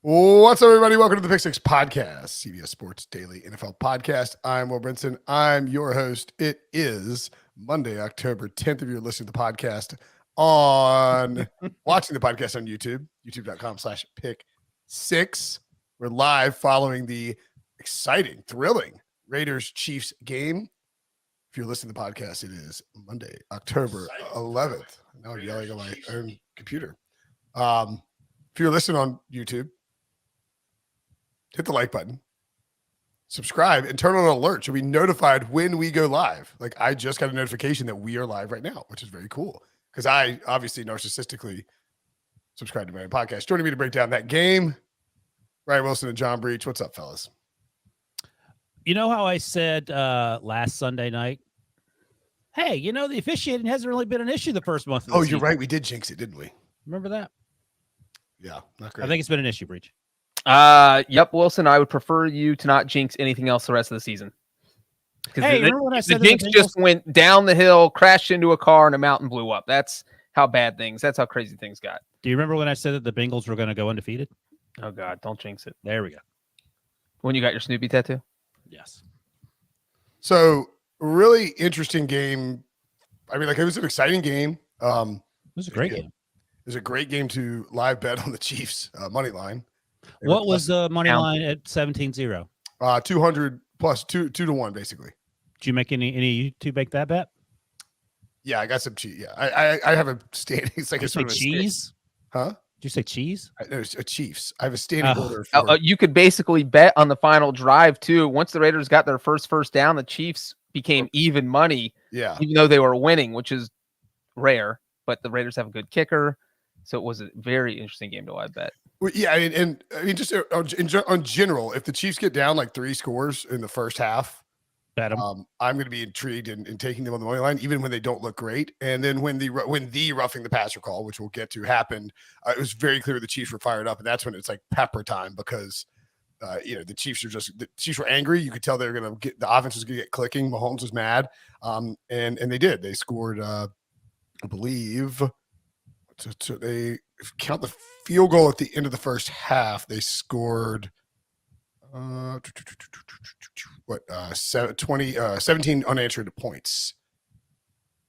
What's up, everybody? Welcome to the Pick Six Podcast, CBS Sports Daily NFL Podcast. I'm Will Brinson. I'm your host. It is Monday, October 10th. If you're listening to the podcast watching the podcast on YouTube, youtube.com/pick6. We're live following the exciting, thrilling Raiders-Chiefs game. If you're listening to the podcast, it is Monday, October 11th. Now I'm yelling on my own computer. If you're listening on YouTube, hit the like button, subscribe, and turn on alerts. You'll be notified when we go live. Like, I just got a notification that we are live right now, which is very cool because I obviously narcissistically subscribe to my own podcast. Joining me to break down that game, Wilson and John Breech. What's up, fellas? You know how I said last Sunday night, hey, the officiating hasn't really been an issue the first month of the season. You're right. We did jinx it, didn't we? Remember that? Yeah, not great. I think it's been an issue, Breech. Yep, Wilson, I would prefer you to not jinx anything else the rest of the season. Hey, remember when I said the jinx just went down the hill, crashed into a car, and a mountain blew up. That's how crazy things got. Do you remember when I said that the Bengals were going to go undefeated? Oh, God, don't jinx it. There we go. When you got your Snoopy tattoo? Yes. So, really interesting game. I mean, it was an exciting game. It was a great game. It was a great game to live bet on the Chiefs money line. What was the money line at 17-0? 200 plus 2 to 1, basically. Did you make any to make that bet? Yeah, I got some cheese. Yeah, I have a standing. It's like Did you say cheese? Huh? Did you say cheese? No, it's a Chiefs. I have a standing order. You could basically bet on the final drive too. Once the Raiders got their first down, the Chiefs became even money. Yeah, even though they were winning, which is rare. But the Raiders have a good kicker, so it was a very interesting game to live bet. Well, yeah, and I mean, just on general, if the Chiefs get down like 3 scores in the first half, bet them. I'm going to be intrigued in taking them on the money line, even when they don't look great. And then when the roughing the passer call, which we'll get to, happened, it was very clear the Chiefs were fired up, and that's when it's like pepper time because the Chiefs were angry. You could tell they were going to get the offense was going to get clicking. Mahomes was mad, and they did. They scored, I believe. So they count the field goal at the end of the first half. They scored 17 unanswered points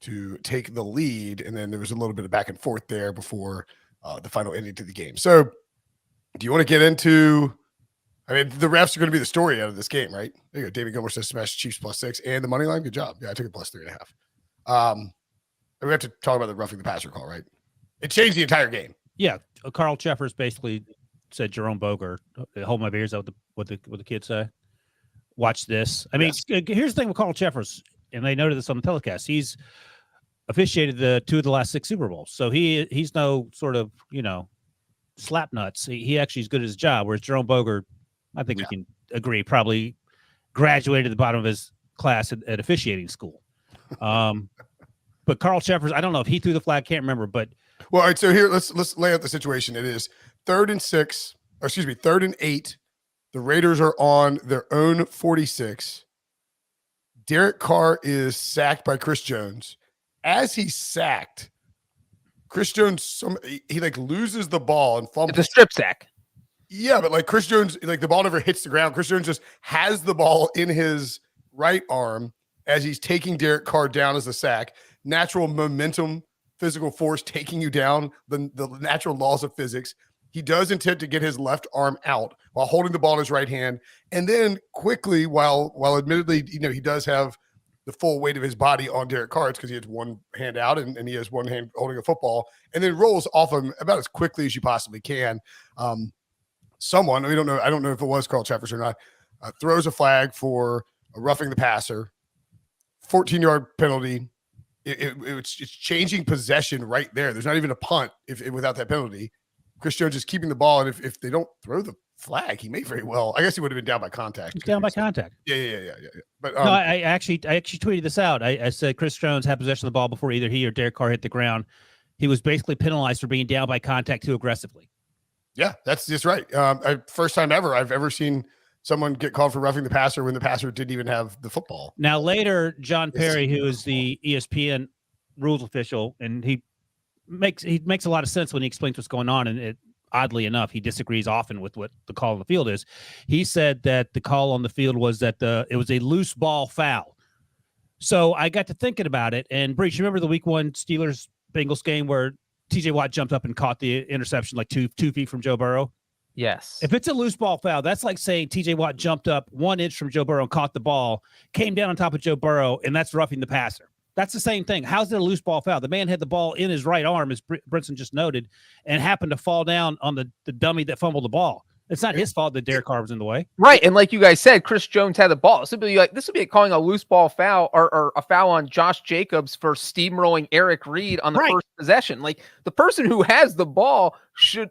to take the lead. And then there was a little bit of back and forth there before the final ending to the game. So do you want to get into, the refs are going to be the story out of this game, right? There you go. David Gilmore says smash Chiefs +6 and the money line. Good job. Yeah, I took it +3.5. We have to talk about the roughing the passer call, right? It changed the entire game. Yeah, Carl Cheffers basically said Jerome Boger, hold my beer. Is that what the kids say? Watch this. I mean, Here's the thing with Carl Cheffers, and they noted this on the telecast. He's officiated the 2 of the last 6 Super Bowls, so he's no sort of slap nuts. He actually is good at his job. Whereas Jerome Boger, I think we can agree, probably graduated at the bottom of his class at officiating school. But Carl Cheffers, I don't know if he threw the flag. Can't remember, but. Well, all right, so here let's lay out the situation. It is 3rd and 8. The Raiders are on their own 46. Derek Carr is sacked by Chris Jones. As he's sacked, Chris Jones he loses the ball and fumbles. It's a strip sack. Yeah, but Chris Jones, the ball never hits the ground. Chris Jones just has the ball in his right arm as he's taking Derek Carr down as a sack. Natural momentum, physical force taking you down, the natural laws of physics. He does intend to get his left arm out while holding the ball in his right hand. And then quickly, while admittedly, he does have the full weight of his body on Derek Carr because he has one hand out and he has one hand holding a football, and then rolls off him about as quickly as you possibly can. Someone, I don't know if it was Carl Cheffers or not, throws a flag for roughing the passer, 14-yard penalty. It's changing possession right there. There's not even a punt without that penalty. Chris Jones is keeping the ball, and if they don't throw the flag, he may very well. I guess he would have been down by contact. He's down by contact. Yeah. But no, I actually tweeted this out. I said Chris Jones had possession of the ball before either he or Derek Carr hit the ground. He was basically penalized for being down by contact too aggressively. Yeah, that's just right. First time ever I've ever seen someone get called for roughing the passer when the passer didn't even have the football. Now later, John Perry, who is the ESPN rules official, and he makes a lot of sense when he explains what's going on, and oddly enough, he disagrees often with what the call on the field is. He said that the call on the field was that it was a loose ball foul. So I got to thinking about it. And Breech, you remember the week 1 Steelers Bengals game where TJ Watt jumped up and caught the interception like two feet from Joe Burrow? Yes. If it's a loose ball foul, that's like saying TJ Watt jumped up 1 inch from Joe Burrow and caught the ball, came down on top of Joe Burrow, and that's roughing the passer. That's the same thing. How's it a loose ball foul? The man had the ball in his right arm, as Brinson just noted, and happened to fall down on the dummy that fumbled the ball. It's not his fault that Derek Carr was in the way. Right. And like you guys said, Chris Jones had the ball. This would be like calling a loose ball foul or a foul on Josh Jacobs for steamrolling Eric Reed on the first possession. Like, the person who has the ball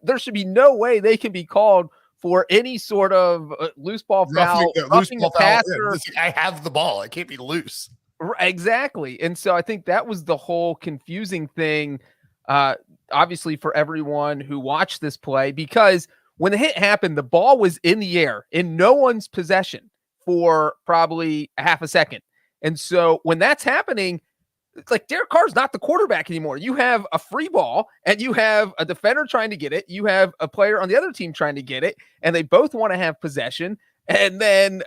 there should be no way they can be called for any sort of loose ball foul. Loose ball foul. Yeah, I have the ball. It can't be loose. Exactly. And so I think that was the whole confusing thing, obviously, for everyone who watched this play, because when the hit happened, the ball was in the air in no one's possession for probably a half a second. And so when that's happening, it's like Derek Carr's not the quarterback anymore. You have a free ball and you have a defender trying to get it. You have a player on the other team trying to get it, and they both want to have possession. And then,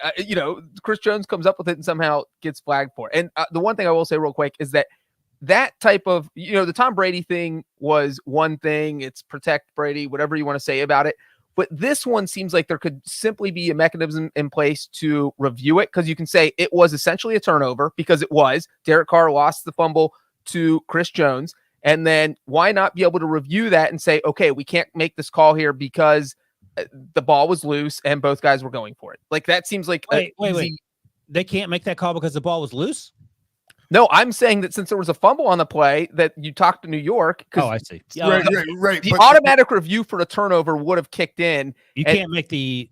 Chris Jones comes up with it and somehow gets flagged for it. And the one thing I will say real quick is that type of, the Tom Brady thing was one thing. It's protect Brady, whatever you want to say about it. But this one seems like there could simply be a mechanism in place to review it, because you can say it was essentially a turnover, because it was. Derek Carr lost the fumble to Chris Jones. And then why not be able to review that and say, okay, we can't make this call here because the ball was loose and both guys were going for it. Like, that seems like wait. They can't make that call because the ball was loose? No, I'm saying that since there was a fumble on the play, that you talked to New York. Oh, I see. Right. The automatic review for the turnover would have kicked in. You can't make the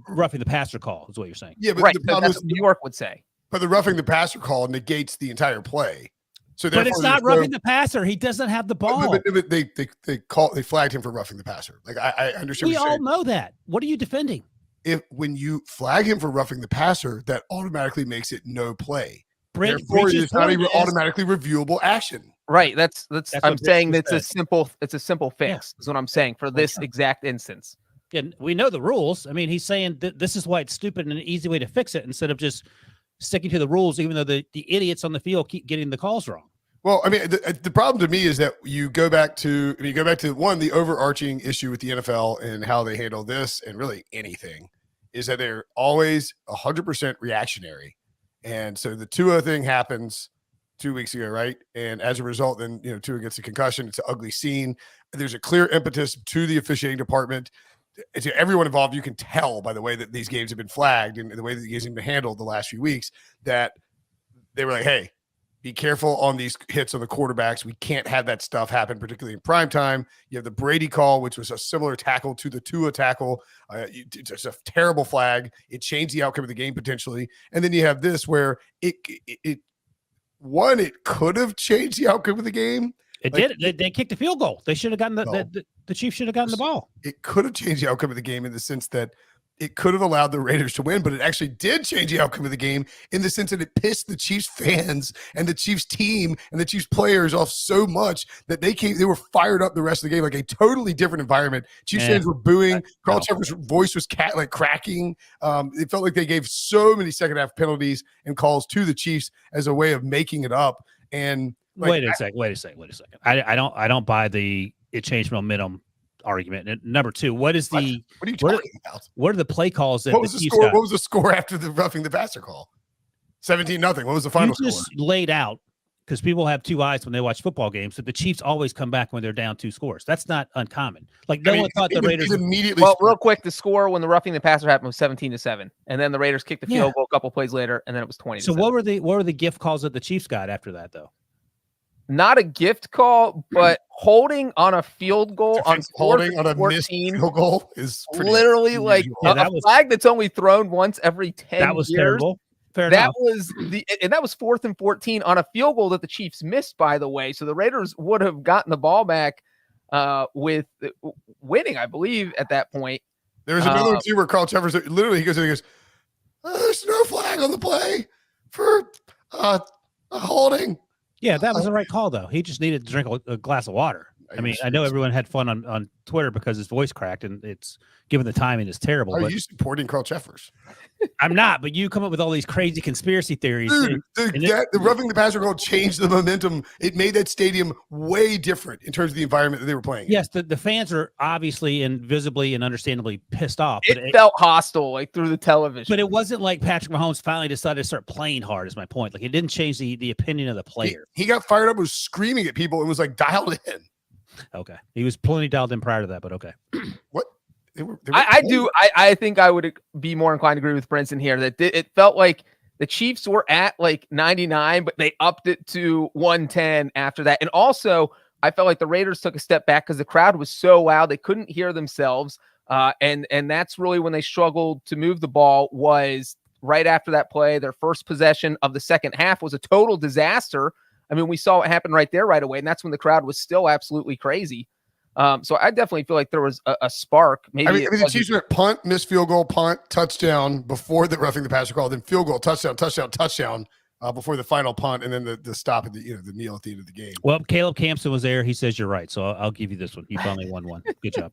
roughing the passer call, is what you're saying. Yeah, but right. That's what New York would say. But the roughing the passer call negates the entire play. So but it's not roughing the passer. He doesn't have the ball. But they flagged him for roughing the passer. Like, I understand. We all know that. What are you defending? When you flag him for roughing the passer, that automatically makes it no play. Therefore, it's not even automatically reviewable action. Right. That's I'm saying that's a simple fix is what I'm saying for this exact instance. And we know the rules. I mean, he's saying this is why it's stupid and an easy way to fix it, instead of just sticking to the rules, even though the idiots on the field keep getting the calls wrong. Well, I mean, the problem to me is that you go back to one, the overarching issue with the NFL and how they handle this and really anything is that they're always 100% reactionary. And so the Tua thing happens 2 weeks ago, right? And as a result, then, Tua gets a concussion. It's an ugly scene. There's a clear impetus to the officiating department. To everyone involved, you can tell by the way that these games have been flagged and the way that the games have been handled the last few weeks that they were like, hey, be careful on these hits on the quarterbacks. We can't have that stuff happen, particularly in prime time. You have the Brady call, which was a similar tackle to the Tua tackle. It's a terrible flag. It changed the outcome of the game potentially. And then you have this where it could have changed the outcome of the game. It did. They kicked the field goal. They should have gotten the Chiefs should have gotten the ball. It could have changed the outcome of the game in the sense that it could have allowed the Raiders to win, but it actually did change the outcome of the game in the sense that it pissed the Chiefs fans and the Chiefs team and the Chiefs players off so much that they were fired up the rest of the game, like a totally different environment. Chiefs fans were booing. Carl Cheffers' voice was cracking. It felt like they gave so many second half penalties and calls to the Chiefs as a way of making it up. And wait a second. I don't buy the it changed momentum argument. And number two, what are you talking about? What are the play calls that what was the score? What was the score after the roughing the passer call? 17-0. What was the final score? Just laid out, because people have two eyes when they watch football games, that the Chiefs always come back when they're down 2 scores. That's not uncommon. Like, no one thought the Raiders immediately. Well, real quick, the score when the roughing the passer happened was 17-7, and then the Raiders kicked the field goal a couple plays later, and then it was 20. So what were the gift calls that the Chiefs got after that, though? Not a gift call, but holding on a field goal holding on a missed field goal is literally like a flag that's only thrown once every 10 years. That was terrible. Fair that enough. was and that was 4th and 14 on a field goal that the Chiefs missed, by the way. So the Raiders would have gotten the ball back with winning, I believe, at that point. There was another one too where Carl Cheffers literally he goes, there's no flag on the play for holding. Yeah, that was the right call, though. He just needed to drink a glass of water. I mean, I know everyone had fun on Twitter because his voice cracked, and it's given the timing is terrible. Are you supporting Carl Cheffers? I'm not, but you come up with all these crazy conspiracy theories. Dude, the roughing the passer call changed the momentum. It made that stadium way different in terms of the environment that they were playing. Yes, the fans are obviously and visibly and understandably pissed off. But it felt hostile, like through the television. But it wasn't like Patrick Mahomes finally decided to start playing hard, is my point. Like, it didn't change the opinion of the player. He got fired up, was screaming at people, and was like dialed in. Okay. He was plenty dialed in prior to that, but okay. What? I think I would be more inclined to agree with Brinson here that it felt like the Chiefs were at like 99, but they upped it to 110 after that. And also, I felt like the Raiders took a step back because the crowd was so loud they couldn't hear themselves. And that's really when they struggled to move the ball, was right after that play. Their first possession of the second half was a total disaster. I mean, we saw what happened right there right away, and that's when the crowd was still absolutely crazy. So I definitely feel like there was a spark. Maybe the Chiefs went punt, missed field goal, punt, touchdown before the roughing the passer call, then field goal, touchdown before the final punt, and then the stop at the kneel at the end of the game. Well, Caleb Campson was there. He says you're right, so I'll give you this one. He finally won one. Good job.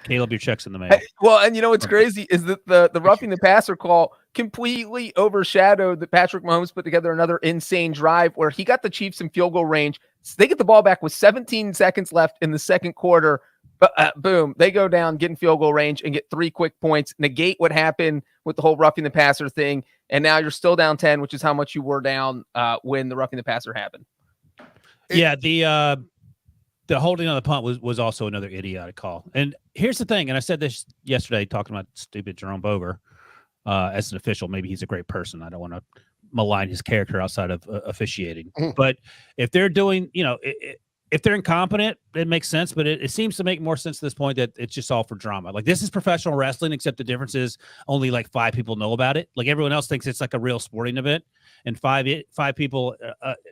Caleb, your check's in the mail. Well, and you know what's crazy is that the roughing the passer call completely overshadowed that Patrick Mahomes put together another insane drive where he got the Chiefs in field goal range. So they get the ball back with 17 seconds left in the second quarter. But boom, they go down, get in field goal range, and get 3 quick points, negate what happened with the whole roughing the passer thing. And now you're still down 10, which is how much you were down when the roughing the passer happened. Yeah, the holding on the punt was also another idiotic call. And here's the thing, and I said this yesterday talking about stupid Jerome Boger as an official. Maybe he's a great person. I don't want to malign his character outside of officiating. But if they're doing, if they're incompetent, it makes sense. But it seems to make more sense at this point that it's just all for drama. Like, this is professional wrestling, except the difference is only like 5 people know about it. Like, everyone else thinks it's like a real sporting event. And five people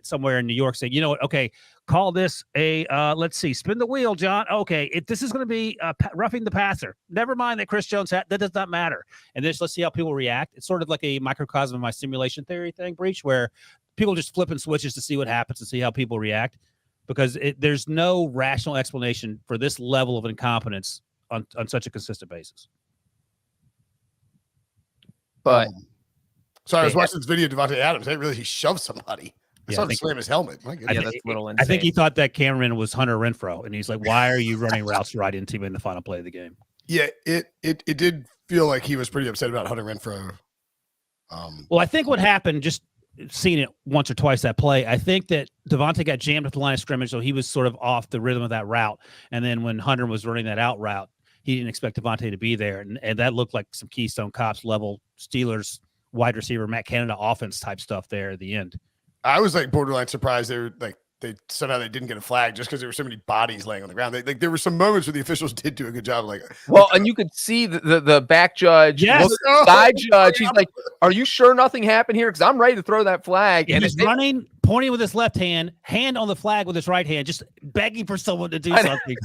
somewhere in New York say, you know what? Okay, call this let's see, spin the wheel, John. Okay, this is going to be roughing the passer. Never mind that Chris Jones that does not matter. And let's see how people react. It's sort of like a microcosm of my simulation theory thing, Breech, where people just flipping switches to see what happens and see how people react, because there's no rational explanation for this level of incompetence on such a consistent basis. But so I was watching this video of Devontae Adams. He shoved somebody. I saw him slam his helmet. My goodness. that's a little insane. I think he thought that cameraman was Hunter Renfrow, and he's like, "Why are you running routes right into me in the final play of the game?" Yeah, it did feel like he was pretty upset about Hunter Renfrow. Well, I think what happened, just seeing it once or twice that play, I think that Devontae got jammed at the line of scrimmage, so he was sort of off the rhythm of that route. And then when Hunter was running that out route, he didn't expect Devontae to be there, and that looked like some Keystone Cops level Steelers wide receiver Matt Canada offense type stuff there at the end. I was like borderline surprised they somehow they didn't get a flag just because there were so many bodies laying on the ground. There were some moments where the officials did do a good job. And you could see the back judge, side judge. He's like, "Are you sure nothing happened here? Because I'm ready to throw that flag." And he's running, pointing with his left hand on the flag with his right hand, just begging for someone to do something.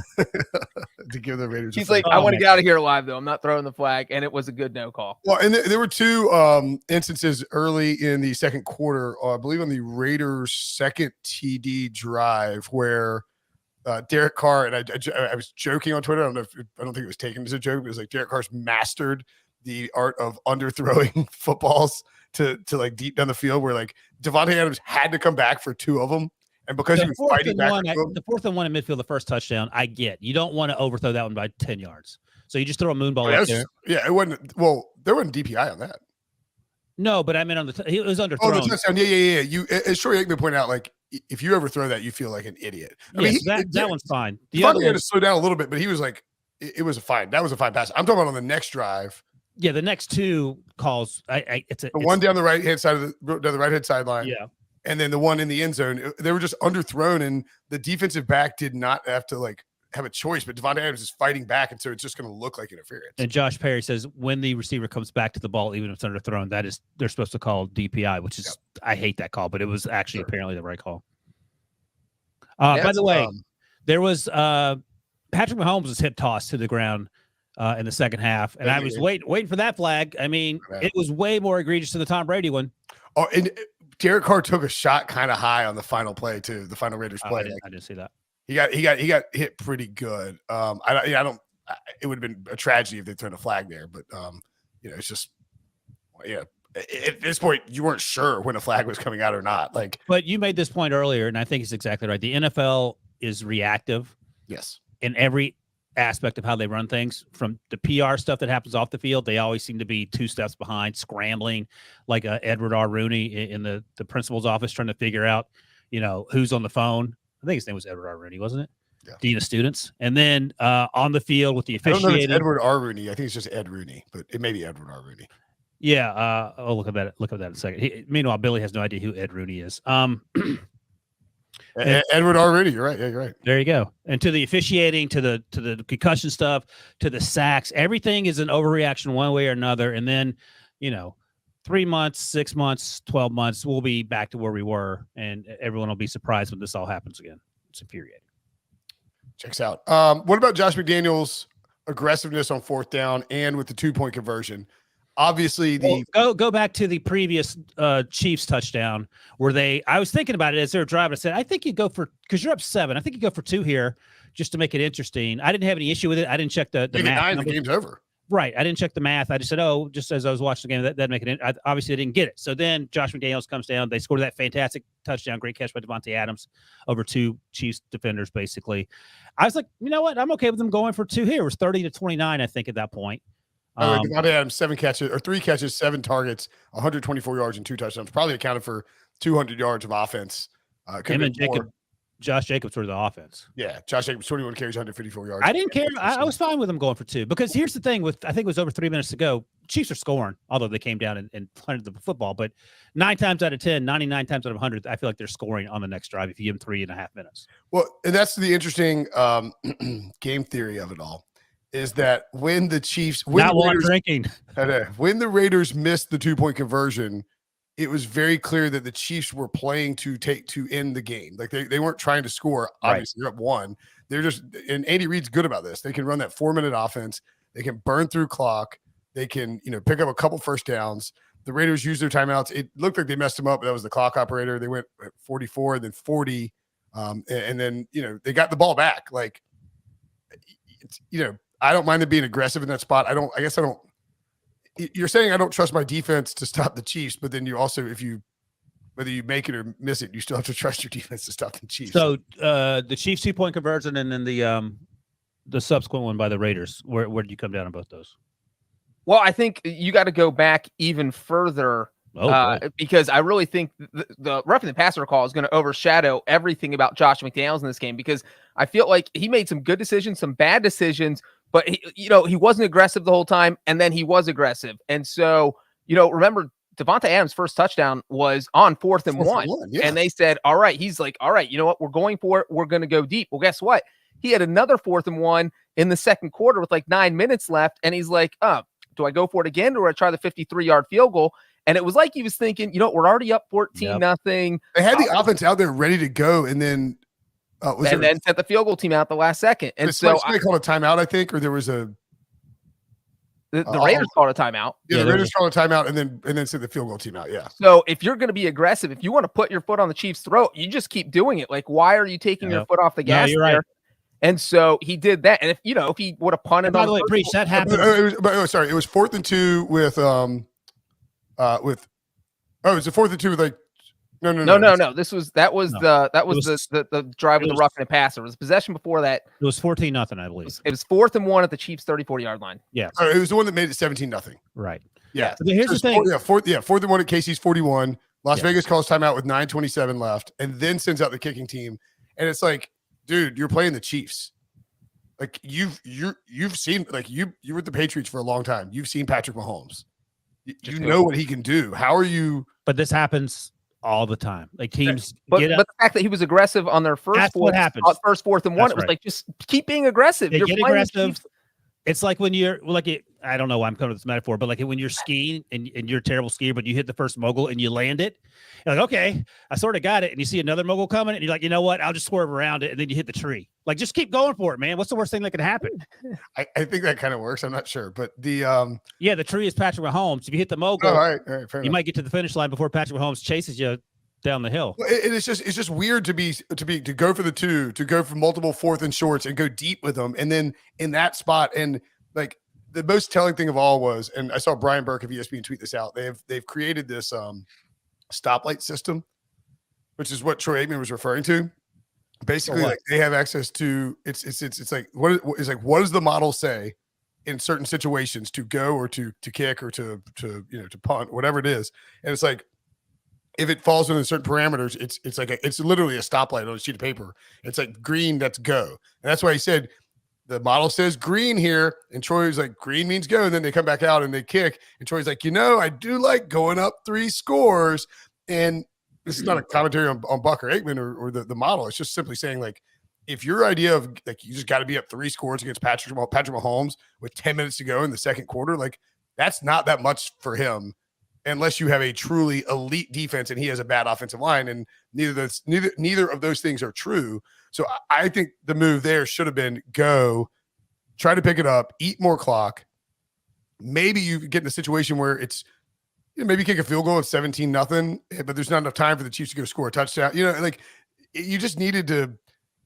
To give the Raiders. He's like, "I want to get out of here alive, though. I'm not throwing the flag." And it was a good no call. Well, and there were 2 instances early in the second quarter, I believe on the Raiders' second TD drive, where Derek Carr, and I was joking on Twitter. I don't think it was taken as a joke. It was like Derek Carr's mastered the art of underthrowing footballs to like deep down the field, where like Devontae Adams had to come back for 2 of them. And because he was fighting back, the 4th and 1 in midfield, the first touchdown, I get. You don't want to overthrow that one by 10 yards. So you just throw a moonball up there. Yeah, it wasn't. Well, there wasn't DPI on that. No, but I meant it was underthrown. Oh, the touchdown. Yeah. You, as Troy Aikman pointed out, like, if you overthrow that, you feel like an idiot. I mean, that one's fine. The other had to slow down a little bit, but he was like, it was a fine. That was a fine pass. I'm talking about on the next drive. Yeah, the next 2 calls. It's one down the right hand side of down the right hand sideline. Yeah. And then the one in the end zone, they were just underthrown, and the defensive back did not have to like have a choice. But Devontae Adams is fighting back, and so it's just going to look like interference. And Josh Perry says when the receiver comes back to the ball, even if it's underthrown, they're supposed to call DPI, which is I hate that call, but it was actually apparently the right call. By the way, there was Patrick Mahomes was hip tossed to the ground in the second half, and I was waiting for that flag. I mean, it was way more egregious than the Tom Brady one. Oh, and Derek Carr took a shot kind of high on the final play too. The final Raiders play. I didn't see that. He got hit pretty good. It would have been a tragedy if they turned a flag there, but it's just At this point, you weren't sure when a flag was coming out or not. But you made this point earlier, and I think it's exactly right. The NFL is reactive. Yes. In every aspect of how they run things, from the PR stuff that happens off the field, they always seem to be 2 steps behind, scrambling like Edward R. Rooney in the principal's office trying to figure out, who's on the phone. I think his name was Edward R. Rooney, wasn't it? Yeah. Dean of students. And then on the field with the officiating. I don't know if it's Edward R. Rooney. I think it's just Ed Rooney, but it may be Edward R. Rooney. Yeah. I'll look at that in a second. Meanwhile, Billy has no idea who Ed Rooney is. Edward R. Rooney. You're right. Yeah, you're right. There you go. And to the officiating, to the concussion stuff, to the sacks, everything is an overreaction one way or another. And then, 3 months, 6 months, 12 months, we'll be back to where we were, and everyone will be surprised when this all happens again. It's infuriating. Checks out. What about Josh McDaniels' aggressiveness on 4th down and with the 2-point conversion? Obviously, go back to the previous Chiefs touchdown where I was thinking about it as they were driving. I said, I think you go for, because you're up 7. I think you go for 2 here just to make it interesting. I didn't have any issue with it. I didn't check the math. The game's over. Right. I didn't check the math. I just said, just as I was watching the game, that'd make it. Obviously, they didn't get it. So then Josh McDaniels comes down. They scored that fantastic touchdown. Great catch by Devontae Adams over 2 Chiefs defenders, basically. I was like, you know what? I'm okay with them going for 2 here. It was 30-29, I think, at that point. Devontae Adams, 3 catches, 7 targets, 124 yards and 2 touchdowns. Probably accounted for 200 yards of offense. Josh Jacobs were the offense. Yeah, Josh Jacobs, 21 carries, 154 yards. I didn't care. I was fine with them going for 2 because here's the thing I think it was over 3 minutes to go. Chiefs are scoring, although they came down and punted the football. But 9 times out of 10, 99 times out of 100, I feel like they're scoring on the next drive if you give them 3.5 minutes. Well, and that's the interesting game theory of it all. Is that when the Chiefs when the Raiders missed the 2-point conversion, it was very clear that the Chiefs were playing to end the game. Like they weren't trying to score. Obviously, They're up 1. They're just, and Andy Reid's good about this. They can run that 4-minute offense. They can burn through clock. They can pick up a couple first downs. The Raiders used their timeouts. It looked like they messed them up, but that was the clock operator. They went at 44 and then 40, and then they got the ball back. Like it's I don't mind them being aggressive in that spot. You're saying I don't trust my defense to stop the Chiefs, but then you also, whether you make it or miss it, you still have to trust your defense to stop the Chiefs. So the Chiefs 2-point conversion and then the subsequent one by the Raiders, where did you come down on both those? Well, I think you got to go back even further because I really think the roughing the passer call is going to overshadow everything about Josh McDaniels in this game, because I feel like he made some good decisions, some bad decisions, but he wasn't aggressive the whole time, and then he was aggressive. And so, remember Devontae Adams' first touchdown was on 4th and 1. Yeah. And they said, all right, he's like, all right, you know what? We're going for it. We're going to go deep. Well, guess what? He had another 4th and 1 in the second quarter with like 9 minutes left. And he's like, do I go for it again? Or do I try the 53-yard field goal? And it was like he was thinking, we're already up 14-0. They had the offense out there ready to go, and then then sent the field goal team out the last second. And so they called a timeout, I think, or there was a the Raiders called a timeout. Yeah, the Raiders called a timeout and then sent the field goal team out. Yeah. So if you're going to be aggressive, if you want to put your foot on the Chiefs' throat, you just keep doing it. Like, why are you taking your foot off the gas there? Right. And so he did that. And if he would have punted by the way, Breech, that happened. It was 4th and 2 with it was a 4th and 2 with like. No. That was the drive with the roughing and passer. It was possession before that. It was 14-0, I believe. It was 4th and 1 at the Chiefs' 34-yard line. Yeah. It was the one that made it 17-0. Right. Yeah. So here's the thing. 4th and 1 at KC's 41. Las Vegas calls timeout with 9:27 left, and then sends out the kicking team. And it's like, dude, you're playing the Chiefs. Like you've seen, like you were with the Patriots for a long time. You've seen Patrick Mahomes. You know what he can do. How are you? But this happens all the time. Like teams but the fact that he was aggressive on their first 4th and 1, it was like, just keep being aggressive. You're get aggressive. It's like when you're I don't know why I'm coming with this metaphor, but like when you're skiing and you're a terrible skier, but you hit the first mogul and you land it, you're like, okay, I sort of got it. And you see another mogul coming and you're like, you know what? I'll just swerve around it. And then you hit the tree. Like, just keep going for it, man. What's the worst thing that could happen? I think that kind of works. I'm not sure, but the tree is Patrick Mahomes. If you hit the mogul, all right, you might get to the finish line before Patrick Mahomes chases you down the hill. It's just weird to go for the 2, to go for multiple 4th and shorts and go deep with them, and then in that spot, and like the most telling thing of all was, and I saw Brian Burke of ESPN tweet this out. They've created this stoplight system, which is what Troy Aikman was referring to. Basically, like they have access to it's like what does the model say in certain situations to go or to kick or to punt, whatever it is, and it's like if it falls within certain parameters, it's literally a stoplight on a sheet of paper. It's like green, that's go, and that's why he said the model says green here, and Troy's like green means go, and then they come back out and they kick, and Troy's like, I do like going up 3 scores, and this is not a commentary on Buck or Aikman or the model. It's just simply saying, like, if your idea of like you just got to be up 3 scores against Patrick Mahomes with 10 minutes to go in the second quarter, like that's not that much for him, unless you have a truly elite defense and he has a bad offensive line, and neither of those things are true. So I think the move there should have been go, try to pick it up, eat more clock. Maybe you get in a situation where it's maybe kick a field goal at 17-0, but there's not enough time for the Chiefs to go score a touchdown. Like you just needed to,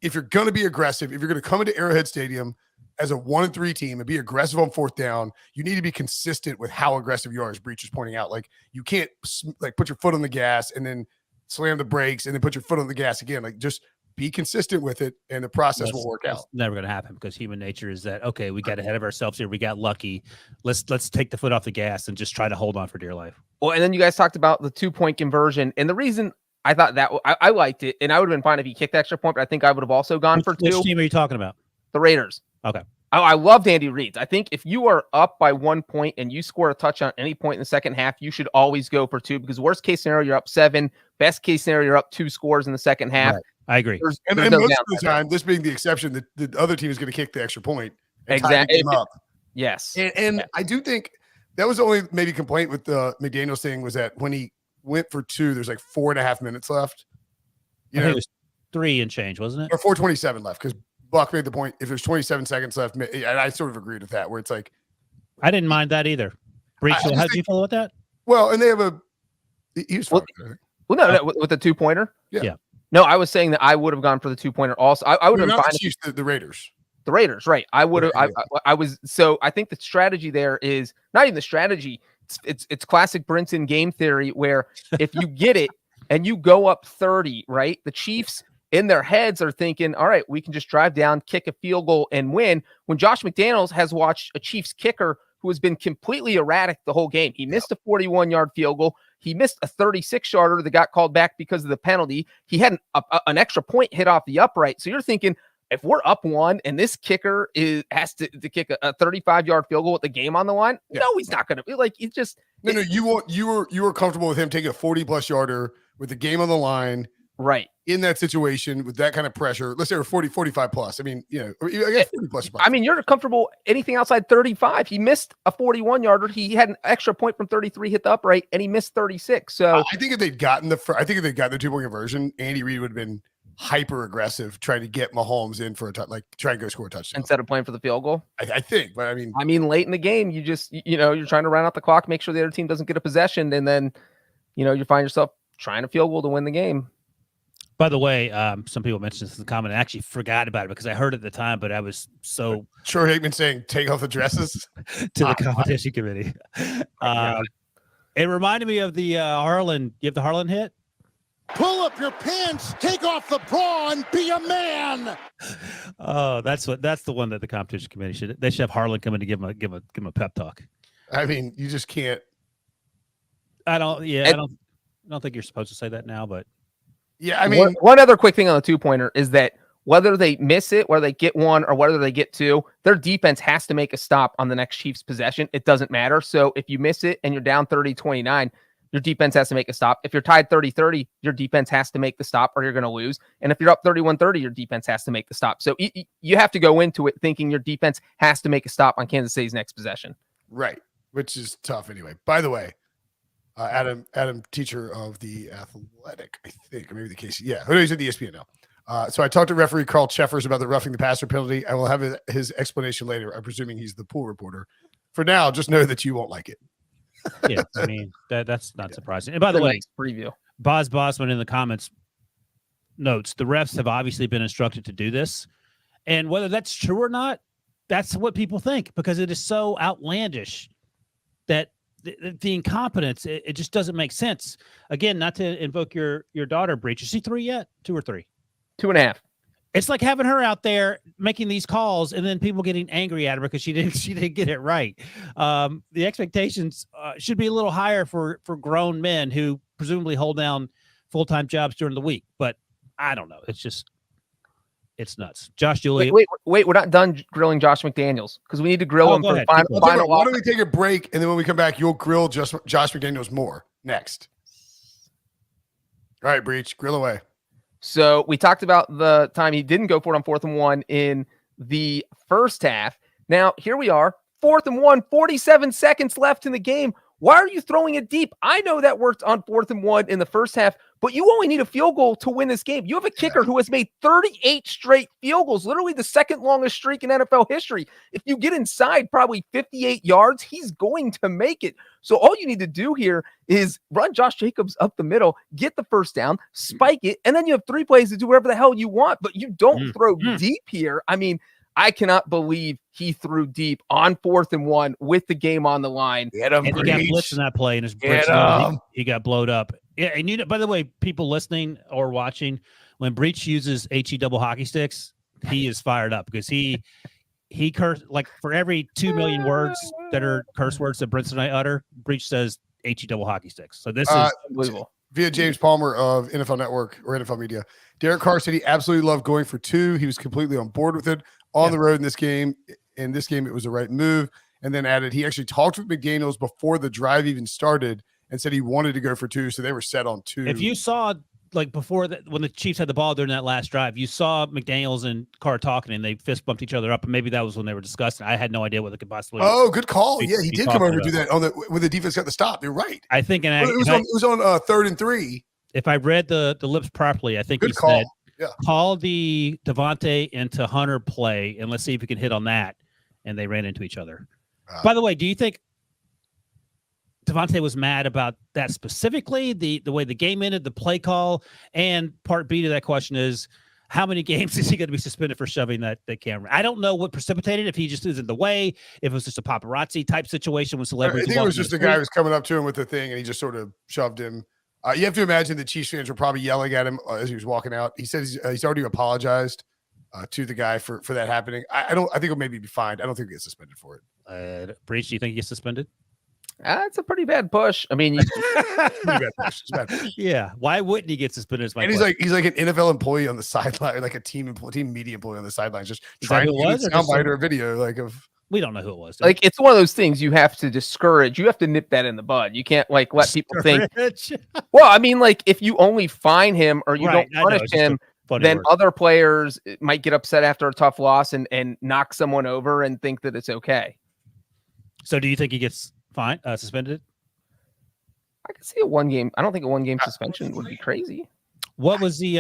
if you're going to be aggressive, if you're going to come into Arrowhead Stadium as a 1-3 team and be aggressive on 4th down, you need to be consistent with how aggressive you are, as Breech is pointing out. Like you can't like put your foot on the gas and then slam the brakes and then put your foot on the gas again. Like just be consistent with it, and the process will work out. It's never going to happen, because human nature is that, okay, we got ahead of ourselves here. We got lucky. Let's take the foot off the gas and just try to hold on for dear life. Well, and then you guys talked about the 2-point conversion, and the reason I thought that I liked it, and I would have been fine if he kicked the extra point, but I think I would have also gone for 2. Which team are you talking about? The Raiders. Okay. I loved Andy Reid's. I think if you are up by 1 point and you score a touchdown at any point in the second half, you should always go for 2, because worst case scenario, you're up 7. Best case scenario, you're up 2 scores in the second half. Right. I agree. And most of the time, this being the exception, the other team is going to kick the extra point and tie the game up. Yes. And I do think that was the only maybe complaint with the McDaniels thing, was that when he went for 2, there's like 4.5 minutes left. I think it was 3 and change, wasn't it? Or 4:27 left, because Buck made the point, if there's 27 seconds left, and I sort of agreed with that, where it's like, I didn't mind that either. Breech, how do you feel about that? Well, and they have he was fine. No, with the 2-pointer. Yeah. No, I was saying that I would have gone for the 2-pointer also. I would have been fine. The Raiders. The Raiders, right? I would have. I was. So I think the strategy there is not even the strategy. It's classic Brinson game theory, where if you get it and you go up 30, right? The Chiefs in their heads are thinking, all right, we can just drive down, kick a field goal, and win. When Josh McDaniels has watched a Chiefs kicker who has been completely erratic the whole game. He missed a 41-yard field goal. He missed a 36-yarder that got called back because of the penalty. He had an extra point hit off the upright. So you're thinking, if we're up 1 and this kicker has to kick a 35-yard field goal with the game on the line, no, he's not going to be like, he's just. No, you were comfortable with him taking a 40+ yarder with the game on the line. Right. In that situation with that kind of pressure, let's say we're 40, 45 plus. I mean, I guess 40 plus. I mean, you're comfortable anything outside 35. He missed a 41-yarder. He had an extra point from 33, hit the upright, and he missed 36. So I think if they'd gotten the 2-point conversion, Andy Reid would have been hyper aggressive trying to get Mahomes in for a try and go score a touchdown instead of playing for the field goal. I think, but I mean, late in the game, you just you're trying to run out the clock, make sure the other team doesn't get a possession, and then you find yourself trying a field goal to win the game. By the way, some people mentioned this in the comment. I actually forgot about it because I heard it at the time, but I was so Troy Aikman saying take off the dresses to the competition committee. It reminded me of the Harlan. You have the Harlan hit? Pull up your pants, take off the bra, and be a man. Oh, that's the one that the competition committee should have Harlan come in to give him a pep talk. I mean, you just can't. I don't think you're supposed to say that now, but. Yeah, I mean, one other quick thing on the 2-pointer is that whether they miss it, whether they get 1 or whether they get 2, their defense has to make a stop on the next Chiefs possession. It doesn't matter. So if you miss it and you're down 30-29, your defense has to make a stop. If you're tied 30-30, your defense has to make the stop or you're going to lose. And if you're up 31-30, your defense has to make the stop. So you have to go into it thinking your defense has to make a stop on Kansas City's next possession. Right, which is tough anyway. By the way, Adam, teacher of the Athletic, I think, or maybe the case. Yeah, he's at the ESPN now. So I talked to referee Carl Cheffers about the roughing the passer penalty. I will have his explanation later. I'm presuming he's the pool reporter. For now, just know that you won't like it. Yeah, I mean that's not surprising. And by the way, preview. Boz Bosman in the comments notes the refs have obviously been instructed to do this, and whether that's true or not, that's what people think because it is so outlandish that the incompetence it just doesn't make sense. Again, not to invoke your daughter, Breech. Is she 3 yet? 2 or 3? 2.5. It's like having her out there making these calls and then people getting angry at her because she didn't get it right. The expectations should be a little higher for grown men who presumably hold down full-time jobs during the week. But I don't know. It's nuts. Josh Julia. Wait. We're not done grilling Josh McDaniels because we need to grill him for ahead. final. Why don't we take a break and then when we come back, you'll grill Josh McDaniels more next. All right, Breech, grill away. So we talked about the time he didn't go for it on 4th and 1 in the first half. Now here we are, 4th and 1, 47 seconds left in the game. Why are you throwing it deep? I know that worked on 4th and 1 in the first half, but you only need a field goal to win this game. You have a kicker who has made 38 straight field goals, literally the second longest streak in NFL history. If you get inside probably 58 yards, he's going to make it. So all you need to do here is run Josh Jacobs up the middle, get the first down, spike it, and then you have 3 plays to do whatever the hell you want, but you don't throw deep here. I mean, I cannot believe he threw deep on 4th and 1 with the game on the line. And he got blitzed in that play, and he got blowed up. Yeah, and by the way, people listening or watching, when Breech uses HE double hockey sticks, he is fired up because he cursed like for every 2 million words that are curse words that Brinson and I utter, Breech says HE double hockey sticks. So this is unbelievable. Via James Palmer of NFL Network or NFL Media, Derek Carr said he absolutely loved going for 2. He was completely on board with it on the road in this game. In this game, it was the right move. And then added he actually talked with McDaniels before the drive even started and said he wanted to go for 2, so they were set on 2. If you saw like before that when the Chiefs had the ball during that last drive, you saw McDaniels and Carr talking and they fist bumped each other up, and maybe that was when they were discussing. I had no idea what they could possibly. Oh, good call. Yeah, he did come over and do that on when the defense got the stop. You're right. I think it was on 3rd and 3. If I read the lips properly, I think good he call. said, call the Devontae into Hunter play and let's see if we can hit on that. And they ran into each other. By the way, do you think Devontae was mad about that specifically, the way the game ended, the play call? And part B to that question is, how many games is he going to be suspended for shoving that camera? I don't know what precipitated, if he just is in the way, if it was just a paparazzi type situation with celebrities. I think it was just a guy who was coming up to him with the thing and he just sort of shoved him. You have to imagine the Chiefs fans were probably yelling at him as he was walking out. He said he's already apologized to the guy for that happening. I think he'll maybe be fined. I don't think he'll get suspended for it. Breech, do you think he gets suspended? It's a pretty bad push. I mean, pretty bad push. It's a bad push. Yeah. Why wouldn't he get suspended? And he's like an NFL employee on the sideline, like a team media employee on the sidelines, just trying to get a soundbite or a video of. We don't know who it was. Like, it's one of those things you have to discourage. You have to nip that in the bud. You can't let people think. Well, I mean, like if you only fine him or you don't punish him, then other players might get upset after a tough loss and knock someone over and think that it's okay. So do you think he gets suspended? I can see a 1 game. I don't think a 1 game suspension would be crazy. What was the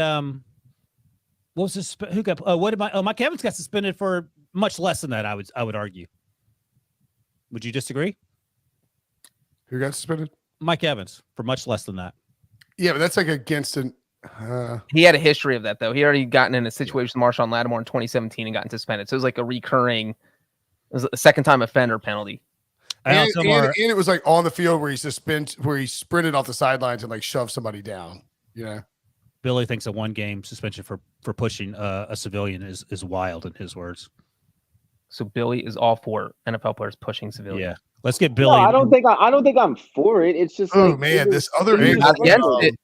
what was this? Who got? Mike Evans got suspended for much less than that. I would argue. Would you disagree? Who got suspended? Mike Evans for much less than that. Yeah, but that's like against an. He had a history of that though. He already gotten in a situation with Marshawn Lattimore in 2017 and gotten suspended. So it was like it was a second-time offender penalty. And it was like on the field where he sprinted off the sidelines and like shoved somebody down. Yeah. Billy thinks a 1 game suspension for pushing a civilian is wild in his words. So Billy is all for NFL players pushing civilians. Yeah. Let's get Billy. No, I don't think I'm for it. It's just this other angle. Against it.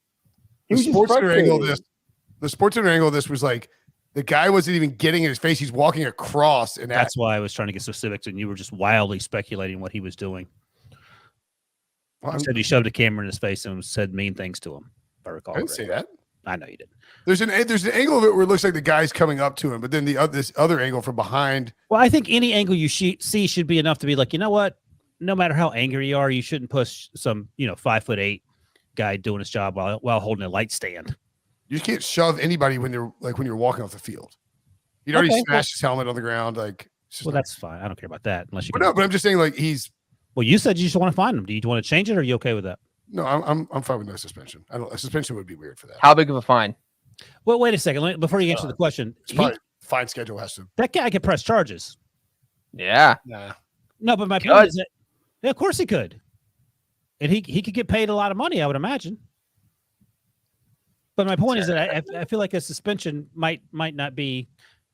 The sports center angle of this was like the guy wasn't even getting in his face. He's walking across, and that's why I was trying to get specifics, and you were just wildly speculating what he was doing. Well, he said he shoved a camera in his face and said mean things to him. If I recall, I didn't say that. I know you didn't. There's an angle of it where it looks like the guy's coming up to him, but then this other angle from behind. Well, I think any angle you see should be enough to be like, you know what? No matter how angry you are, you shouldn't push some 5'8" guy doing his job while holding a light stand. You can't shove anybody when you're walking off the field. You'd already smashed his helmet on the ground. That's fine. I don't care about that unless you. But I'm just saying, like he's. Well, you said you just want to find him. Do you want to change it, or are you okay with that? No, I'm fine with no suspension. A suspension would be weird for that. How big of a fine? Well, wait a second. Before you answer the question, It's probably fine schedule has to. that guy could press charges. Yeah. Nah. No, but my point is that, yeah, of course he could. And he could get paid a lot of money, I would imagine. But my point is that I feel like a suspension might not be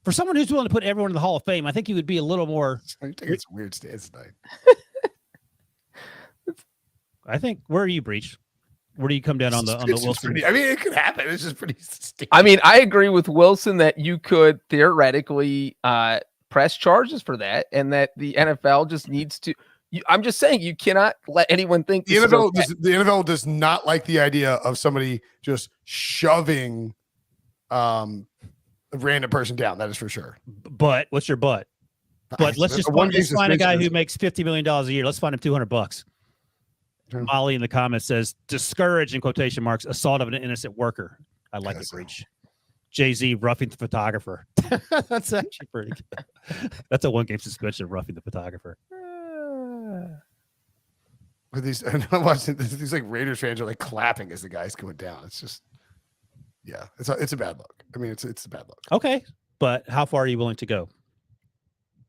for someone who's willing to put everyone in the Hall of Fame. I think he would be a little more. I think it's a weird stance tonight. I think where are you, Breech? Where do you come down on the Wilson? I mean, it could happen. It's just pretty. I mean, I agree with Wilson that you could theoretically press charges for that, and that the NFL just needs to. I'm just saying you cannot let anyone think The NFL does not like the idea of somebody just shoving a random person down. That is for sure. But what's your but? But let's find a guy who makes $50 million a year. Let's find him $200. Sure. Molly in the comments says, discourage in quotation marks assault of an innocent worker. I like it, Breech. Jay-Z roughing the photographer. That's actually pretty good. That's a 1-game suspension of roughing the photographer. With these, I'm watching these like Raiders fans are like clapping as the guy's going down. It's just, yeah, it's a bad look. I mean, it's a bad look. Okay, but how far are you willing to go?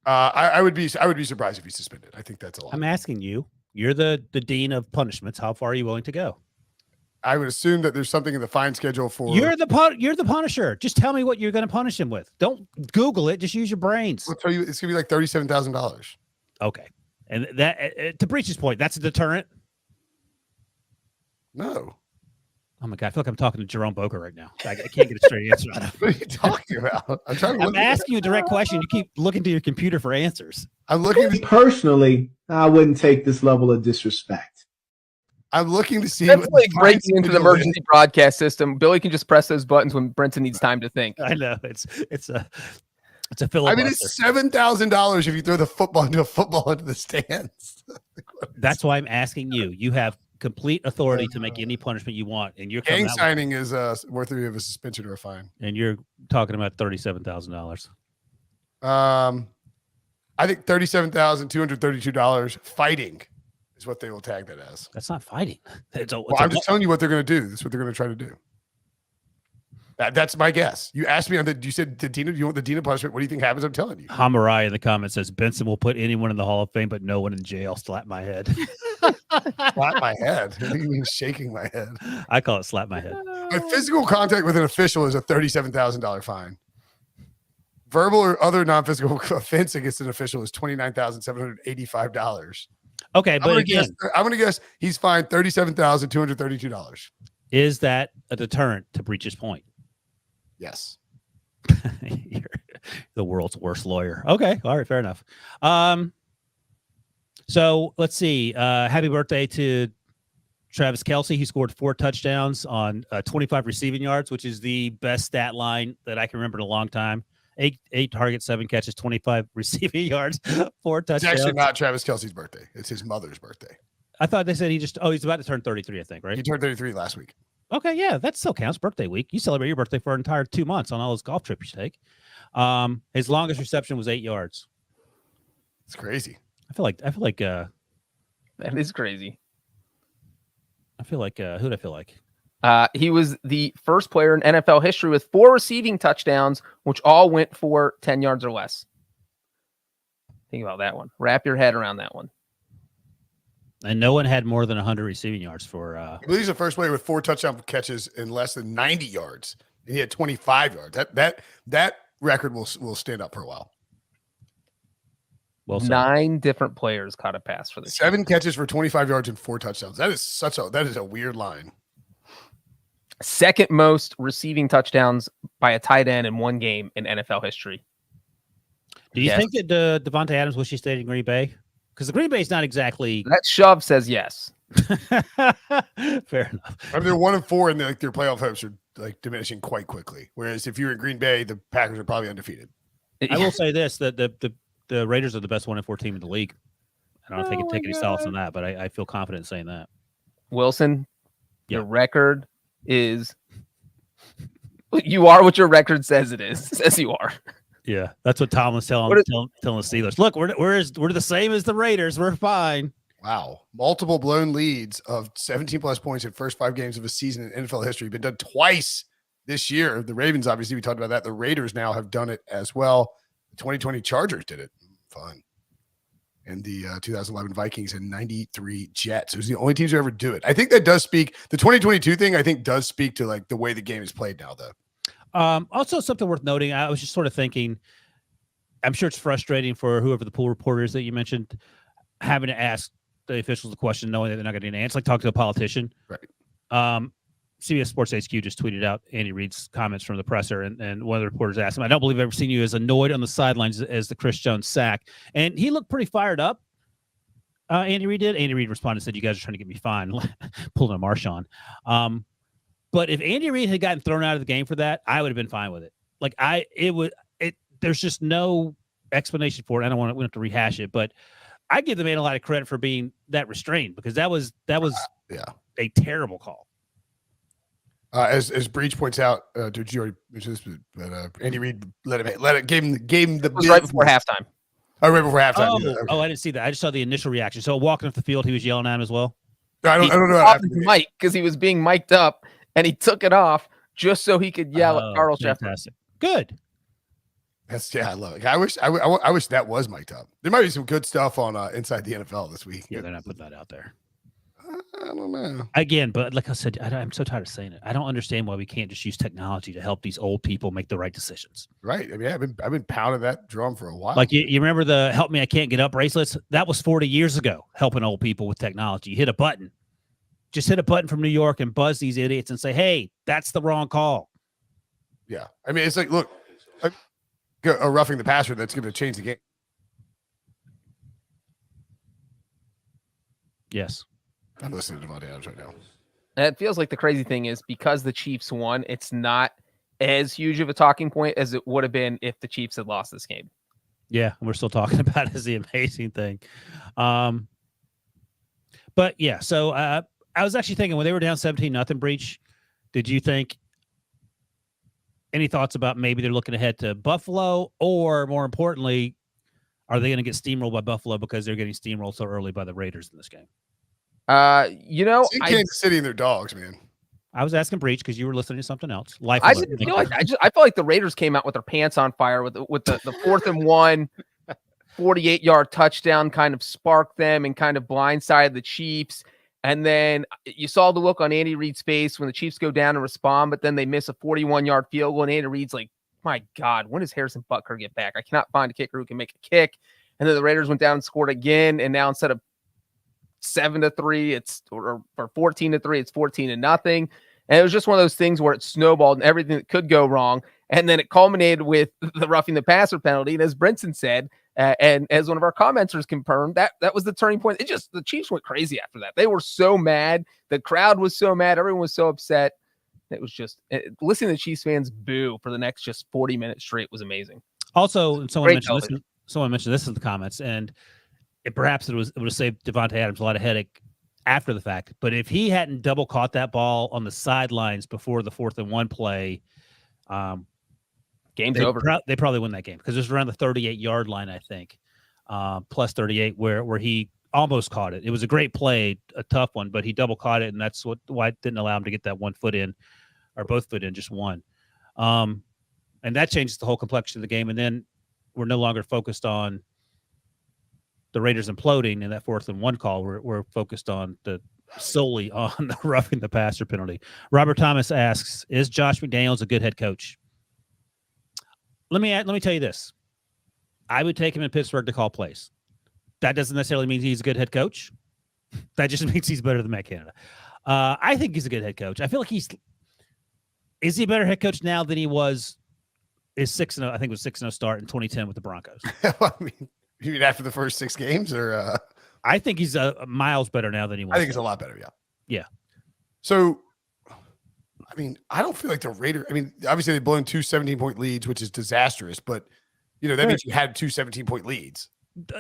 I would be surprised if he's suspended. I think that's a lot. I'm asking you. You're the dean of punishments. How far are you willing to go? I would assume that there's something in the fine schedule for. You're the punisher. Just tell me what you're going to punish him with. Don't Google it. Just use your brains. I'll tell you, it's gonna be like $37,000. Okay. And that, to Breech's point, that's a deterrent. No. Oh my God, I feel like I'm talking to Jerome Boker right now. I can't get a straight answer out of him. What are you talking about? I'm asking you a direct question. You keep looking to your computer for answers. I'm looking. Personally, I wouldn't take this level of disrespect. I'm looking to see. That's like breaking into the emergency broadcast system. Billy can just press those buttons when Brinson needs time to think. I know it's a filibuster. I mean, it's $7,000 if you throw the football into the stands. That's why I'm asking you. You have complete authority to make any punishment you want, and you're gang signing is worth of a suspension or a fine. And you're talking about $37,000. I think $37,232 fighting is what they will tag that as. That's not fighting. I'm just telling you what they're going to do. That's what they're going to try to do. That's my guess. You asked me you said the dean. You want the dean of punishment? What do you think happens? I'm telling you. Hamarai in the comments says Benson will put anyone in the Hall of Fame, but no one in jail. Slap my head. Slap my head. I think you mean shaking my head. I call it slap my head. But physical contact with an official is a $37,000 fine. Verbal or other non-physical offense against an official is $29,785. Okay, but I'm gonna guess he's fined $37,232. Is that a deterrent to Breech's point? Yes. You're the world's worst lawyer. Okay, all right, fair enough. So let's see. Happy birthday to Travis Kelce. He scored 4 touchdowns on 25 receiving yards, which is the best stat line that I can remember in a long time. 8 targets, 7 catches, 25 receiving yards, 4 touchdowns. It's actually not Travis Kelce's birthday. It's his mother's birthday. I thought they said he's about to turn 33, I think, right? He turned 33 last week. Okay, yeah, that still counts. Birthday week. You celebrate your birthday for an entire 2 months on all those golf trips you take. His longest reception was 8 yards. It's crazy. I feel like that is crazy. who did I feel like? He was the first player in NFL history with 4 receiving touchdowns, which all went for 10 yards or less. Think about that one. Wrap your head around that one. And no one had more than 100 receiving yards for. I believe he's the first player with 4 touchdown catches in less than 90 yards. And he had 25 yards. That record will stand up for a while. Well, 9 different players caught a pass for this. 7 catches for 25 yards and 4 touchdowns. That is a weird line. Second most receiving touchdowns by a tight end in one game in NFL history. Do you think that Devontae Adams wish he stayed in Green Bay? Because the Green Bay is not exactly. That shove says yes. Fair enough. I mean, they're 1-4, and their playoff hopes are like diminishing quite quickly. Whereas if you're in Green Bay, the Packers are probably undefeated. I will say this: that the Raiders are the best 1-4 team in the league. I don't think I can take any solace in that, but I feel confident in saying that. Wilson, your record is. You are what your record says it is. Says you are. Yeah, that's what Tom was telling the Steelers. Look, we're the same as the Raiders. We're fine. Wow. Multiple blown leads of 17 plus points in first 5 games of a season in NFL history. Been done twice this year. The Ravens, obviously, we talked about that. The Raiders now have done it as well. The 2020 Chargers did it. Fun. And the 2011 Vikings and 93 Jets. It was the only teams who ever do it. I think that does speak. The 2022 thing, I think, does speak to like the way the game is played now, though. Also, something worth noting, I was just sort of thinking, I'm sure it's frustrating for whoever the pool reporters that you mentioned having to ask the officials the question, knowing that they're not going to get an answer, like talk to a politician. Right. CBS Sports HQ just tweeted out Andy Reid's comments from the presser, and one of the reporters asked him, I don't believe I've ever seen you as annoyed on the sidelines as the Chris Jones sack. And he looked pretty fired up. Andy Reid did. Andy Reid responded and said, you guys are trying to get me fined, pulling a Marshawn. But if Andy Reid had gotten thrown out of the game for that, I would have been fine with it. Like there's just no explanation for it. We don't have to rehash it, but I give the man a lot of credit for being that restrained, because that was a terrible call. As Breech points out, did you already mention this? But Andy Reid gave him the. It was right before halftime. Oh, right before halftime. Oh, I didn't see that. I just saw the initial reaction. So walking off the field, he was yelling at him as well. I don't know. Off his mic, because he was being mic'd up, and he took it off just so he could yell at Carl Sheffer. Good. I love it. I wish that was mic'd up. There might be some good stuff on Inside the NFL this week. Yeah, they're not putting that out there. I don't know. Again, but like I said, I'm so tired of saying it. I don't understand why we can't just use technology to help these old people make the right decisions. Right. I mean, I've been pounding that drum for a while. Like you remember the "Help Me, I Can't Get Up" bracelets? That was 40 years ago. Helping old people with technology. You hit a button. Just hit a button from New York and buzz these idiots and say, "Hey, that's the wrong call." Yeah. I mean, it's like, look, a roughing the passer that's going to change the game. Yes. I'm listening to Devontae Adams right now. And it feels like the crazy thing is, because the Chiefs won, it's not as huge of a talking point as it would have been if the Chiefs had lost this game. Yeah, we're still talking about it as the amazing thing. But yeah, so I was actually thinking when they were down 17-0 Breech, did you think any thoughts about maybe they're looking ahead to Buffalo, or more importantly, are they going to get steamrolled by Buffalo because they're getting steamrolled so early by the Raiders in this game? Kansas City and their dogs, man. I was asking Breech because you were listening to something else. I didn't feel like I felt like the Raiders came out with their pants on fire with the 4th and 1, 48-yard touchdown kind of sparked them and kind of blindsided the Chiefs. And then you saw the look on Andy Reid's face when the Chiefs go down and respond, but then they miss a 41-yard field goal, and Andy Reid's like, my God, when does Harrison Butker get back? I cannot find a kicker who can make a kick. And then the Raiders went down and scored again, and now instead of 7-3, or 14-3, it's 14-0. And it was just one of those things where it snowballed and everything that could go wrong. And then it culminated with the roughing the passer penalty. And as Brinson said, and as one of our commenters confirmed, that was the turning point. The Chiefs went crazy after that. They were so mad. The crowd was so mad. Everyone was so upset. It was just listening to Chiefs fans boo for the next just 40 minutes straight was amazing. Also, someone mentioned this in the comments, and perhaps it would have saved Devontae Adams a lot of headache after the fact. But if he hadn't double caught that ball on the sidelines before the 4th and 1 play, game's over. They probably win that game, because it was around the 38-yard line, I think, plus 38, where he almost caught it. It was a great play, a tough one, but he double caught it, and that's why it didn't allow him to get that 1 foot in, or both foot in, just one. And that changes the whole complexion of the game. And then we're no longer focused on the Raiders imploding in that 4th and 1 call. We're focused on solely on the roughing the passer penalty. Robert Thomas asks, is Josh McDaniels a good head coach? Let me tell you this. I would take him in Pittsburgh to call plays. That doesn't necessarily mean he's a good head coach. That just means he's better than Matt Canada. I think he's a good head coach. I feel like is he a better head coach now than he was his 6-0, I think it was 6-0 start in 2010 with the Broncos? I mean, you mean after the first 6 games, or I think he's miles better now than he was. I think it's a lot better. Yeah. So, I mean, I don't feel like the Raiders. I mean, obviously they've blown 2 17-point leads, which is disastrous. But that means you had 2 17-point leads.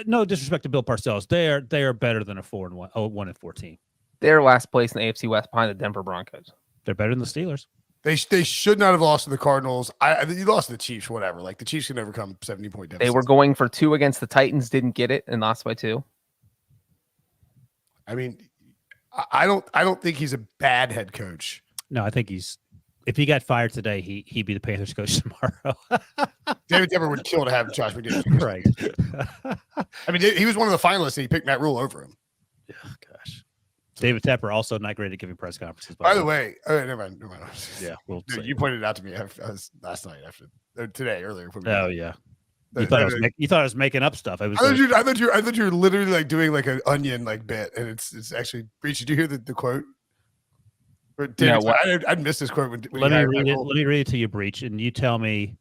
No disrespect to Bill Parcells, they are better than a 1-14. They're last place in the AFC West behind the Denver Broncos. They're better than the Steelers. They should not have lost to the Cardinals. You lost to the Chiefs, whatever. Like, the Chiefs can overcome 70-point deficits. They were going for 2 against the Titans, didn't get it, and lost by 2. I mean, I don't think he's a bad head coach. No, I think if he got fired today, he'd be the Panthers coach tomorrow. David Tepper would kill to have Josh McDaniels. Right. I mean, he was one of the finalists, and he picked Matt Rule over him. Yeah, gosh. David Tepper also not great at giving press conferences. By the way, never mind. Yeah, well, Dude, you pointed it out to me. I was last night earlier. Oh yeah. You thought I was making up stuff. I thought you were literally like doing like an onion like bit, and it's actually Breech. Did you hear the quote? No, I'd missed this quote. Let me read it to you, Breech, and you tell me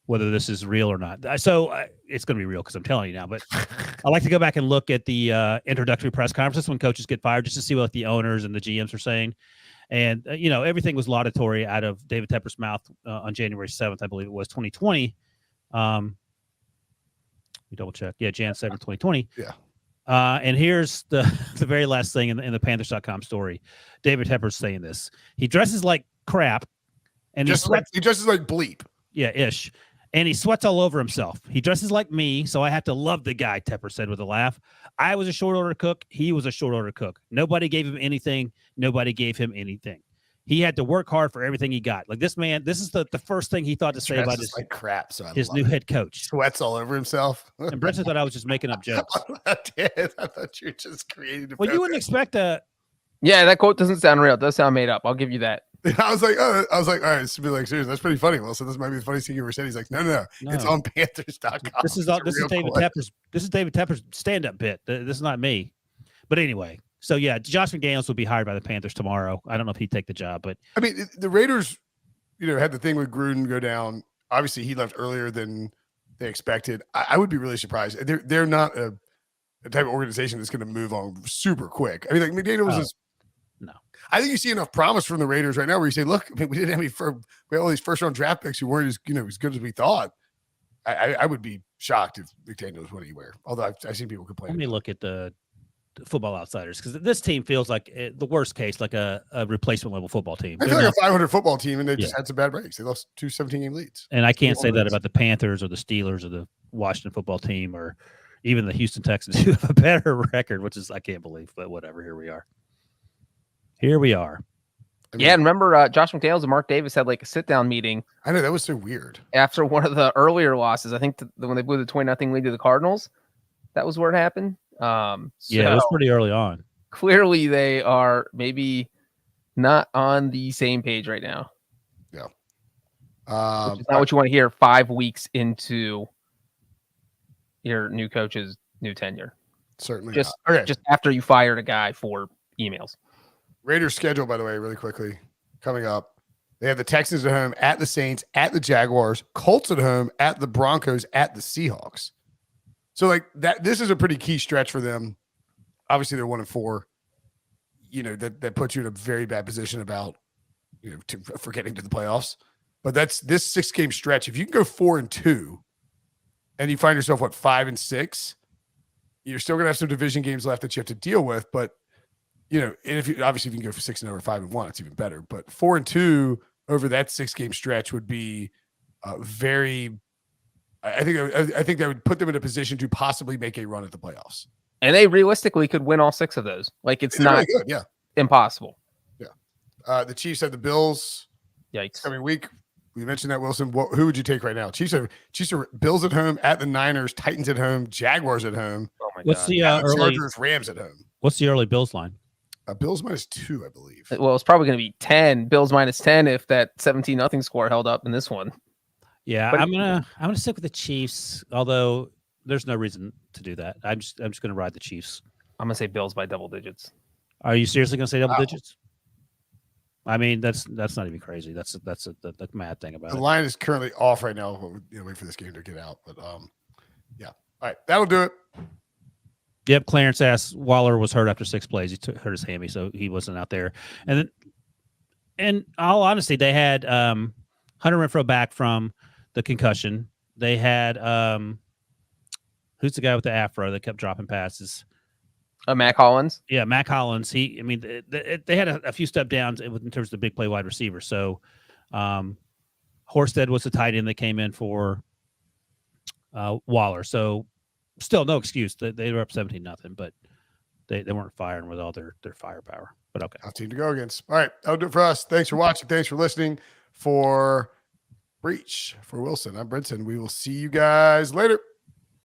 whether this is real or not. So it's going to be real because I'm telling you now. But I like to go back and look at the introductory press conferences when coaches get fired, just to see what the owners and the GMs are saying. And, everything was laudatory out of David Tepper's mouth on January 7th, I believe it was 2020. We double check. Yeah, Jan 7th, 2020. Yeah. And here's the very last thing in the Panthers.com story. David Tepper's saying this. He dresses like crap. And he dresses like bleep. Yeah, ish. And he sweats all over himself. He dresses like me, so I have to love the guy, Tepper said with a laugh. I was a short order cook. He was a short order cook. Nobody gave him anything. Nobody gave him anything. He had to work hard for everything he got. Like this man, this is the first thing he thought to say about his, like crap, so his new head coach. Sweats all over himself. And Brinson thought I was just making up jokes. I thought you were just creating Well, you wouldn't expect a... Yeah, that quote doesn't sound real. It does sound made up. I'll give you that. I was like, all right, it's to be like, serious. That's pretty funny, Wilson. This might be the funniest thing you ever said. He's like, no. It's on Panthers.com. This is David Tepper's stand-up bit. This is not me. But anyway, so yeah, Josh McDaniels will be hired by the Panthers tomorrow. I don't know if he'd take the job, but I mean, the Raiders, had the thing with Gruden go down. Obviously, he left earlier than they expected. I would be really surprised. They're not a type of organization that's going to move on super quick. I mean, like McDaniels is. No. I think you see enough promise from the Raiders right now where you say, look, I mean, we didn't have we had all these first round draft picks who weren't as good as we thought. I would be shocked if McDaniels went anywhere. Although I've seen people complain. Let me look at the Football Outsiders, because this team feels like the worst case, like a replacement level football team. I feel like a 500 football team, and they just had some bad breaks. They lost 2 17-game leads. And I can't say that about the Panthers or the Steelers or the Washington football team or even the Houston Texans, who have a better record, which is I can't believe, but whatever. Here we are. I mean, and remember Josh McDaniels and Mark Davis had like a sit-down meeting. I know, that was so weird. After one of the earlier losses, I think when they blew the 20-0 lead to the Cardinals, that was where it happened. Yeah, it was pretty early on. Clearly, they are maybe not on the same page right now. Yeah. Which is not what you want to hear 5 weeks into your new coach's new tenure. Certainly just not. Okay. Just after you fired a guy for emails. Raiders schedule, by the way, really quickly, coming up. They have the Texans at home, at the Saints, at the Jaguars, Colts at home, at the Broncos, at the Seahawks. So like that, this is a pretty key stretch for them. Obviously, they're 1-4. That puts you in a very bad position about for getting to the playoffs. But that's this 6-game stretch. If you can go 4-2, and you find yourself 5-6, you're still gonna have some division games left that you have to deal with. But and if you can go for 6-0 or 5-1, it's even better. But 4-2 over that 6-game stretch would be very. I think that would put them in a position to possibly make a run at the playoffs. And they realistically could win all 6 of those. Like it's not really good, yeah, impossible. Yeah. The Chiefs have the Bills. Yikes! Coming week. We mentioned that, Wilson. Who would you take right now? Chiefs are Bills at home, at the Niners, Titans at home, Jaguars at home. Oh my What's God. the early Chargers, Rams at home. What's the early Bills line? Bills -2, I believe. Well, it's probably going to be 10. Bills -10 if that 17-0 score held up in this one. Yeah, But I'm gonna stick with the Chiefs, although there's no reason to do that. I'm just gonna ride the Chiefs. I'm going to say Bills by double digits. Are you seriously gonna say double digits? I mean, that's not even crazy. That's the mad thing about The it. line is currently off right now. Wait for this game to get out. But yeah. All right, that'll do it. Yep, Clarence asked Waller was hurt after 6 plays. He hurt his hammy, so he wasn't out there. And then, in all honesty, they had Hunter Renfrow back from the concussion. They had who's the guy with the afro that kept dropping passes? Mac Hollins. Yeah, Mac Hollins. They had a few step downs in terms of the big play wide receiver. So Horsted was the tight end that came in for Waller. So Still no excuse. They were up 17-0, but they weren't firing with all their firepower. But okay. Tough team to go against. All right. That'll do it for us. Thanks for watching. Thanks for listening. For Breech, for Wilson, I'm Brinson. We will see you guys later.